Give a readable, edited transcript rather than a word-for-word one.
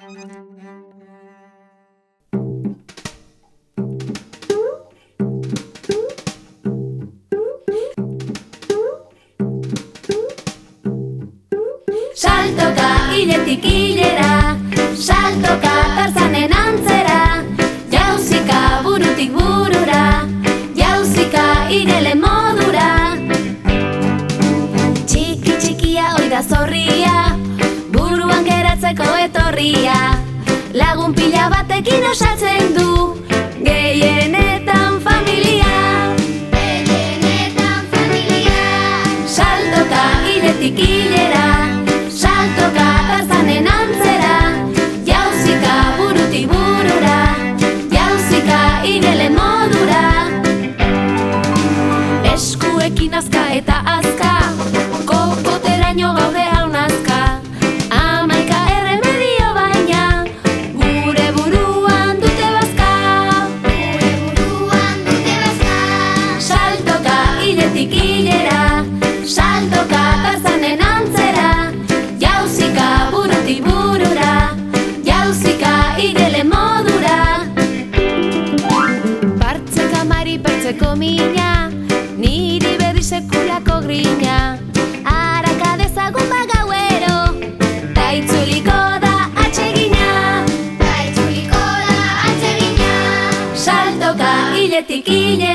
Saltoka hiletik hilera, saltoka Tarzanen antzera, jauzika burutik burura, jauzika irele modura. Txiki txikia oida zorria, buruan geratzeko etorria, lagun pila batekin osatzen du, gehienetan familia. Gehienetan familia. Saltoka hiletik hilera, saltoka Tarzanen antzera, jauzika burutik burura, jauzika irele modura. Eskuekin azka eta azka, kokoteraino gaude haun azka. Hamaika erremedio baina, gure buruan dute bazka. Gure buruan dute bazka. Saltoka hiletik hilera, saltoka Tarzanen antzera, jauzika burutik burura, jauzika irele modura. Partzeka mari pertzeko mina, niri berri sekulako grina. Araka dezagun bagauero, ta itzuliko da atsegina. Ta itzuliko da atsegina. Saltoka hiletik hilera.